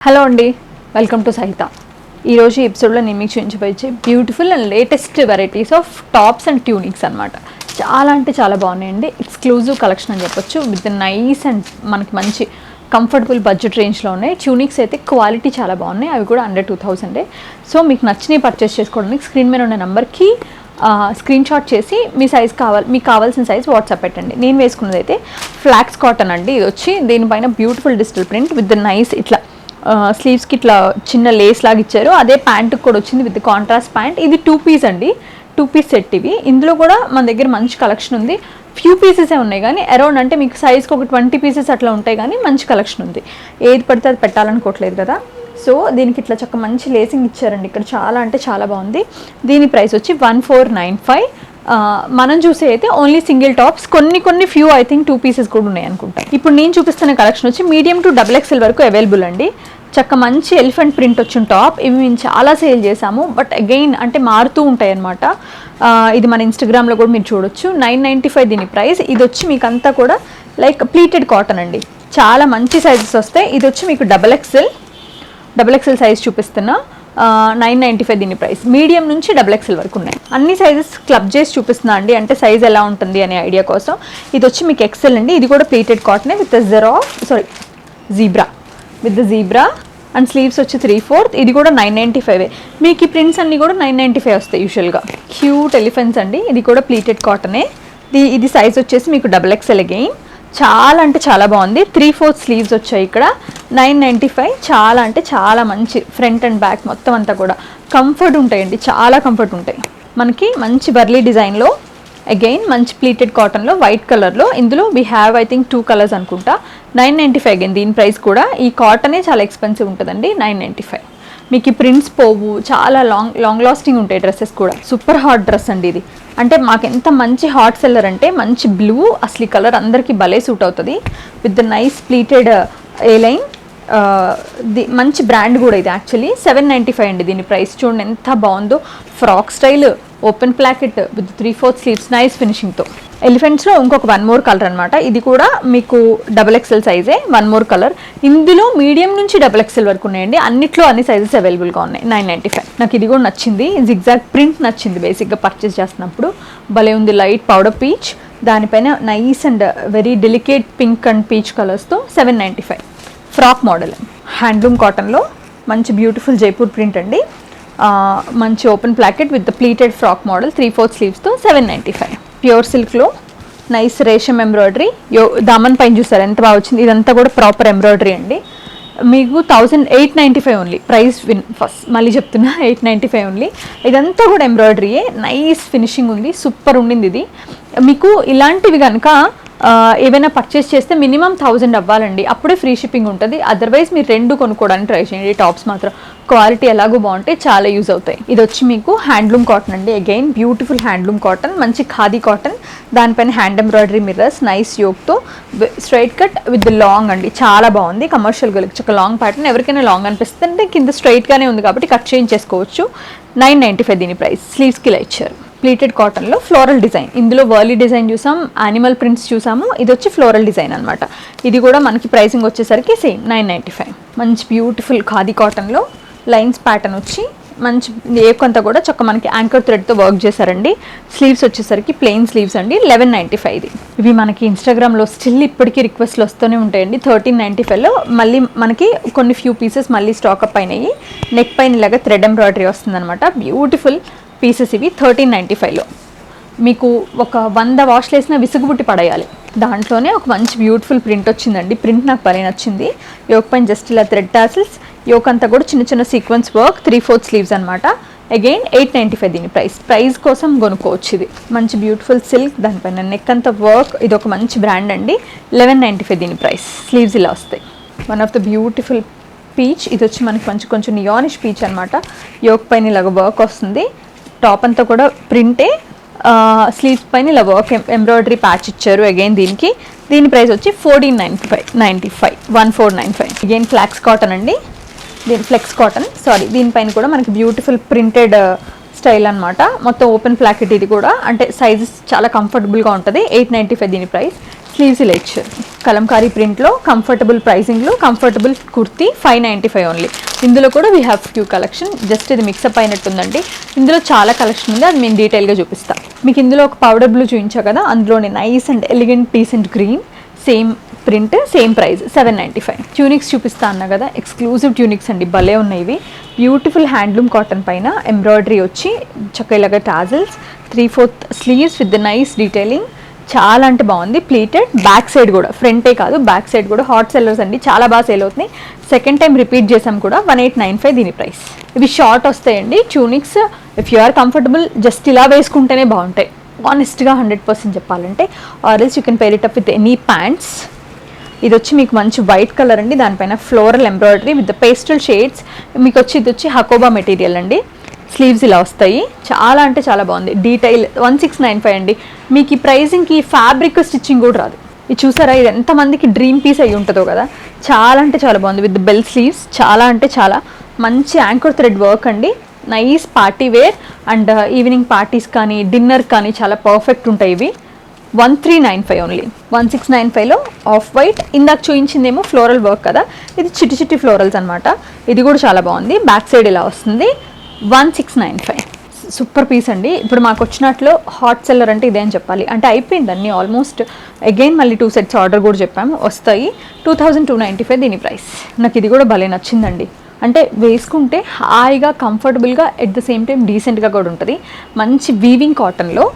Hello అండి, welcome to సహిత. ఈరోజు ఈ ఎపిసోడ్లో నేను మీకు చూపించబోయే beautiful and latest varieties of tops and tunics అనమాట. చాలా అంటే చాలా బాగున్నాయండి. ఎక్స్క్లూజివ్ కలెక్షన్ అని చెప్పొచ్చు. విత్ నైస్ అండ్ మనకి మంచి కంఫర్టబుల్ బడ్జెట్ రేంజ్లో ఉన్నాయి. ట్యూనిక్స్ అయితే క్వాలిటీ చాలా బాగున్నాయి. అవి కూడా అండర్ 2000. సో మీకు నచ్చినవి పర్చేస్ చేసుకోవడానికి స్క్రీన్ మీద ఉన్న నెంబర్కి స్క్రీన్ షాట్ చేసి మీ సైజ్ మీకు కావాల్సిన సైజ్ వాట్సాప్ పెట్టండి. నేను వేసుకున్నది అయితే ఫ్లాక్స్ కాటన్ అండి. ఇది వచ్చి దీనిపైన beautiful digital print with nice ఇట్లా స్లీవ్స్కి ఇట్లా చిన్న లేస్ లాగా ఇచ్చారు. అదే ప్యాంటుకి కూడా వచ్చింది విత్ కాంట్రాస్ట్ ప్యాంట్. ఇది 2 పీస్ అండి, 2 పీస్ సెట్. ఇవి ఇందులో కూడా మన దగ్గర మంచి కలెక్షన్ ఉంది. ఫ్యూ పీసెసే ఉన్నాయి కానీ అరౌండ్ అంటే మీకు సైజ్కి ఒక 20 పీసెస్ అట్లా ఉంటాయి కానీ మంచి కలెక్షన్ ఉంది. ఏది పడితే అది పెట్టాలనుకోవట్లేదు కదా. సో దీనికి ఇట్లా చక్క మంచి లేసింగ్ ఇచ్చారండి. ఇక్కడ చాలా అంటే చాలా బాగుంది. దీని ప్రైస్ వచ్చి 1495. మనం చూసే అయితే ఓన్లీ సింగిల్ టాప్స్, కొన్ని ఫ్యూ ఐ థింక్ 2 పీసెస్ కూడా ఉన్నాయి అనుకుంటా. ఇప్పుడు నేను చూపిస్తున్న కలెక్షన్ వచ్చి మీడియం టు XXL వరకు అవైలబుల్ అండి. చక్క మంచి ఎలిఫెంట్ ప్రింట్ వచ్చిన టాప్. ఇవి మేము చాలా సేల్ చేసాము, బట్ అగైన్ అంటే మారుతూ ఉంటాయి అనమాట. ఇది మన ఇన్స్టాగ్రామ్లో కూడా మీరు చూడొచ్చు. 995 దీని ప్రైస్. ఇది వచ్చి మీకు అంతా కూడా లైక్ ప్లీటెడ్ కాటన్ అండి. చాలా మంచి సైజెస్ వస్తాయి. ఇది వచ్చి మీకు XXL సైజ్ చూపిస్తున్నా. 995 దీని ప్రైస్. మీడియం నుంచి XXL వరకు ఉన్నాయి. అన్ని సైజెస్ క్లబ్ చేసి చూపిస్తున్నా అండి, అంటే సైజ్ ఎలా ఉంటుంది అనే ఐడియా కోసం. ఇది వచ్చి మీకు XL అండి. ఇది కూడా ప్లీటెడ్ కాటనే విత్ జీబ్రా అండ్ స్లీవ్స్ వచ్చి 3/4. ఇది కూడా 995. మీకు ఈ ప్రింట్స్ అన్నీ కూడా 995 వస్తాయి యూజువల్గా. క్యూట్ ఎలిఫెంట్స్ అండి. ఇది కూడా ప్లీటెడ్ కాటనే. ఇది సైజ్ వచ్చేసి మీకు XXL అగైన్. చాలా అంటే చాలా బాగుంది. 3/4 స్లీవ్స్ వచ్చాయి ఇక్కడ. 995. చాలా అంటే చాలా మంచి ఫ్రంట్ అండ్ బ్యాక్ మొత్తం అంతా కూడా కంఫర్ట్ ఉంటాయండి. చాలా కంఫర్ట్ ఉంటాయి. మనకి మంచి బర్లీ డిజైన్లో అగైన్ మంచి ప్లీటెడ్ కాటన్లో వైట్ కలర్లో. ఇందులో we have I think 2 colours అనుకుంటా. 995 అగైన్ దీని ప్రైస్ కూడా. ఈ కాటనే చాలా ఎక్స్పెన్సివ్ ఉంటుందండి. 995. మీకు ఈ ప్రింట్స్ పోవు. చాలా లాంగ్ లాస్టింగ్ ఉంటాయి డ్రెస్సెస్ కూడా. సూపర్ హాట్ డ్రెస్ అండి ఇది. అంటే మాకు ఎంత మంచి హాట్ సెల్లర్ అంటే మంచి బ్లూ అసలు కలర్ అందరికీ భలే సూట్ అవుతుంది. With nice pleated A line. మంచి బ్రాండ్ కూడా ఇది యాక్చువల్లీ. 795 అండి దీని ప్రైస్. చూడండి ఎంత బాగుందో. Frock style open placket with 3/4 sleeves nice ఫినిషింగ్తో. ఎలిఫెంట్స్లో ఇంకొక 1 మోర్ కలర్ అనమాట. ఇది కూడా మీకు XXL సైజే. 1 మోర్ కలర్. ఇందులో మీడియం నుంచి XXL వరకు ఉన్నాయండి. అన్నిట్లో అన్ని సైజెస్ అవైలబుల్గా ఉన్నాయి. 995. నాకు ఇది కూడా నచ్చింది. జిగ్జాగ్ ప్రింట్ నచ్చింది బేసిక్గా పర్చేస్ చేస్తున్నప్పుడు. భలే ఉంది. లైట్ పౌడర్ పీచ్, దానిపైన nice and very delicate pink and peach కలర్స్తో 795. ఫ్రాక్ మోడల్ హ్యాండ్లూమ్ కాటన్లో మంచి బ్యూటిఫుల్ జైపూర్ ప్రింట్ అండి. మంచి open placket with pleated frock model 3/4 స్లీవ్స్తో 795. ప్యూర్ సిల్క్లో నైస్ రేషం ఎంబ్రాయిడరీ. దామన్ పైన చూసారు ఎంత బాగా వచ్చింది. ఇదంతా కూడా ప్రాపర్ ఎంబ్రాయిడరీ అండి. మీకు 1895 ఓన్లీ ప్రైస్. ఫస్ట్ మళ్ళీ చెప్తున్నా 895 ఓన్లీ. ఇదంతా కూడా ఎంబ్రాయిడరీయే. నైస్ ఫినిషింగ్ ఉంది. సూపర్ ఉండింది ఇది. మీకు ఇలాంటివి కనుక ఏవైనా పర్చేస్ చేస్తే మినిమం 1000 అవ్వాలండి, అప్పుడే ఫ్రీ షిప్పింగ్ ఉంటుంది. అదర్వైజ్ మీరు 2 కొనుక్కోవడానికి ట్రై చేయండి. టాప్స్ మాత్రం క్వాలిటీ ఎలాగో బాగుంటాయి, చాలా యూజ్ అవుతాయి. ఇది వచ్చి మీకు హ్యాండ్లూమ్ కాటన్ అండి. అగైన్ బ్యూటిఫుల్ హ్యాండ్లూమ్ కాటన్, మంచి ఖాదీ కాటన్. దానిపైన హ్యాండ్ ఎంబ్రాయిడరీ మిర్రర్స్, నైస్ యోక్తో స్ట్రైట్ కట్ విత్ లాంగ్ అండి. చాలా బాగుంది. కమర్షియల్ గలికి ఒక లాంగ్ ప్యాటర్న్. ఎవరికైనా లాంగ్ అనిపిస్తుంది అంటే కింద స్ట్రైట్గానే ఉంది కాబట్టి కట్ చేయించేసుకోవచ్చు. 995 దీని ప్రైస్. స్లీవ్స్కి ఇలా ఇచ్చారు. ప్లీటెడ్ కాటన్లో ఫ్లోరల్ డిజైన్. ఇందులో వర్లీ డిజైన్ చూసాం, యానిమల్ ప్రింట్స్ చూసాము. ఇది వచ్చి ఫ్లోరల్ డిజైన్ అనమాట. ఇది కూడా మనకి ప్రైసింగ్ వచ్చేసరికి సేమ్ 995. మంచి బ్యూటిఫుల్ ఖాదీ కాటన్లో లైన్స్ ప్యాటర్న్ వచ్చి మంచి ఏకంతా కూడా చక్క మనకి యాంకర్ థ్రెడ్తో వర్క్ చేశారండి. స్లీవ్స్ వచ్చేసరికి ప్లెయిన్ స్లీవ్స్ అండి. 1195. ఇవి మనకి ఇన్స్టాగ్రామ్లో స్టిల్ ఇప్పటికీ రిక్వెస్ట్లు వస్తూనే ఉంటాయండి. 1395లో మళ్ళీ మనకి కొన్ని ఫ్యూ పీసెస్ మళ్ళీ స్టాకప్ అయినాయి. నెక్ పైన ఇలాగా థ్రెడ్ ఎంబ్రాయిడరీ వస్తుందన్నమాట. బ్యూటిఫుల్ పీసెస్ ఇవి. 1395లో మీకు ఒక 100 వాష్లు వేసినా విసుగుబుట్టి పడేయాలి. దాంట్లోనే ఒక మంచి బ్యూటిఫుల్ ప్రింట్ వచ్చిందండి. ప్రింట్ నాకు భలే నచ్చింది. యోక్ పైన జస్ట్ ఇలా థ్రెడ్ టాసిల్స్, యోక్ అంతా కూడా చిన్న సీక్వెన్స్ వర్క్, 3/4 స్లీవ్స్ అనమాట. అగైన్ 895 దీని ప్రైస్ కోసం కొనుక్కోవచ్చు. ఇది మంచి బ్యూటిఫుల్ సిల్క్, దానిపైన నెక్ అంతా వర్క్. ఇది ఒక మంచి బ్రాండ్ అండి. 1195 దీని ప్రైస్. స్లీవ్స్ ఇలా వస్తాయి. One of the beautiful peach. ఇది వచ్చి మనకి కొంచెం నియానిష్ పీచ్ అనమాట. యోక్ పైన ఇలాగ వర్క్ వస్తుంది. టాప్ అంతా కూడా ప్రింటే. స్లీవ్స్ పైన ఇలా వర్క్ ఎంబ్రాయిడరీ ప్యాచ్ ఇచ్చారు. అగైన్ దీని ప్రైస్ వచ్చి 1495. 1495. అగైన్ ఫ్లాక్స్ కాటన్ అండి. ఫ్లెక్స్ కాటన్ దీనిపైన కూడా మనకి బ్యూటిఫుల్ ప్రింటెడ్ స్టైల్ అనమాట. మొత్తం ఓపెన్ ప్లాకెట్. ఇది కూడా అంటే సైజెస్ చాలా కంఫర్టబుల్గా ఉంటుంది. 895 దీని ప్రైస్. స్లీవ్స్ ఇలా ఇచ్చారు కలంకారీ ప్రింట్లో, కంఫర్టబుల్ ప్రైసింగ్లో, కంఫర్టబుల్ కుర్తీ 595 ఓన్లీ. ఇందులో కూడా we have few collection, just ఇది మిక్సప్ అయినట్టుందండి. ఇందులో చాలా కలెక్షన్ ఉంది, అది మేము డీటెయిల్గా చూపిస్తాం మీకు. ఇందులో ఒక పౌడర్ బ్లూ చూపించా కదా, అందులోని nice and elegant decent green, same print same price 795. Tunics చూపిస్తా అన్నా కదా, ఎక్స్క్లూజివ్ ట్యూనిక్స్ అండి, భలే ఉన్నాయి ఇవి. బ్యూటిఫుల్ హ్యాండ్లూమ్ కాటన్ పైన ఎంబ్రాయిడరీ వచ్చి చక్కగా tassels, 3/4 sleeves with the nice detailing, చాలా అంటే బాగుంది. ప్లీటెడ్, బ్యాక్ సైడ్ కూడా, ఫ్రంటే కాదు బ్యాక్ సైడ్ కూడా హాట్ సెల్లర్స్ అండి, చాలా బాగా సేల్ అవుతున్నాయి. సెకండ్ టైం రిపీట్ చేసాం కూడా. 1895 దీని ప్రైస్. ఇవి షార్ట్ వస్తాయండి tunics. If you are comfortable just ఇలా వేసుకుంటేనే బాగుంటాయి ఆనెస్ట్గా 100% చెప్పాలంటే. Or else you can pair it up with any pants. ఇది వచ్చి మీకు మంచి వైట్ కలర్ అండి, దానిపైన floral embroidery with the pastel shades. మీకు వచ్చి ఇది వచ్చి హకోబా మెటీరియల్ అండి. స్లీవ్స్ ఇలా వస్తాయి, చాలా అంటే చాలా బాగుంది. డీటెయిల్ 1695 అండి. మీకు ఈ ప్రైజింగ్కి ఫ్యాబ్రిక్ స్టిచ్చింగ్ కూడా రాదు. ఇది చూసారా, ఇది ఎంతమందికి డ్రీమ్ పీస్ అయ్యి ఉంటుందో కదా, చాలా అంటే చాలా బాగుంది. విత్ బెల్ స్లీవ్స్, చాలా అంటే చాలా మంచి యాంకర్ థ్రెడ్ వర్క్ అండి. Nice party wear and evening parties కానీ డిన్నర్ కానీ చాలా పర్ఫెక్ట్ ఉంటాయి ఇవి. 1395 ఓన్లీ. 1695లో off white. ఇందాక చూపించిందేమో ఫ్లోరల్ వర్క్ కదా, ఇది చిట్టి చిట్టి ఫ్లోరల్స్ అనమాట. ఇది కూడా చాలా బాగుంది. బ్యాక్ సైడ్ ఇలా వస్తుంది. 1695 సూపర్ పీస్ అండి. ఇప్పుడు మాకు వచ్చినట్లు హాట్ సెల్లర్ అంటే ఇదే అని చెప్పాలి. అంటే అయిపోయింది అన్నీ ఆల్మోస్ట్. అగైన్ మళ్ళీ 2 సెట్స్ ఆర్డర్ కూడా చెప్పాము, వస్తాయి. 2295 దీని ప్రైస్. నాకు ఇది కూడా భలే నచ్చిందండి. అంటే వేసుకుంటే హాయిగా కంఫర్టబుల్గా ఎట్ ద సేమ్ టైం డీసెంట్గా కూడా ఉంటుంది. మంచి వీవింగ్ కాటన్లో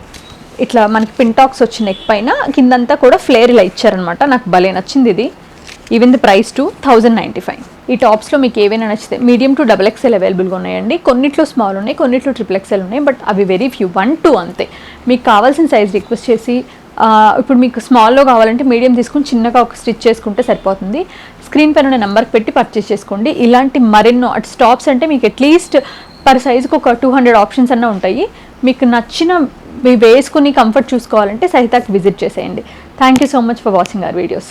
ఇట్లా మనకి పింటాక్స్ వచ్చి నెక్ పైన, కిందంతా కూడా ఫ్లేర్ ఇలా ఇచ్చారనమాట. నాకు భలే నచ్చింది ఇది. Even the price 1095. ఈ టాప్స్లో మీకు ఏవైనా నచ్చితే మీడియం టు XXL అవైలబుల్గా ఉన్నాయండి. కొన్నిట్లో స్మాల్ ఉన్నాయి, కొన్నిట్లో XXL ఉన్నాయి, బట్ అవి వెరీ ఫ్యూ, 1-2 అంతే. మీకు కావాల్సిన సైజ్ రిక్వెస్ట్ చేసి, ఇప్పుడు మీకు స్మాల్లో కావాలంటే మీడియం తీసుకుని చిన్నగా ఒక స్టిచ్ చేసుకుంటే సరిపోతుంది. స్క్రీన్ పైన ఉన్న నెంబర్కి పెట్టి పర్చేస్ చేసుకోండి. ఇలాంటి మరెన్నో అటు టాప్స్ అంటే మీకు అట్లీస్ట్ పర్ సైజుకి ఒక 200 ఆప్షన్స్ అన్న ఉంటాయి. మీకు నచ్చిన వేసుకుని కంఫర్ట్ చూసుకోవాలంటే సహితాకి విజిట్ చేసేయండి. Thank you so much for watching our videos.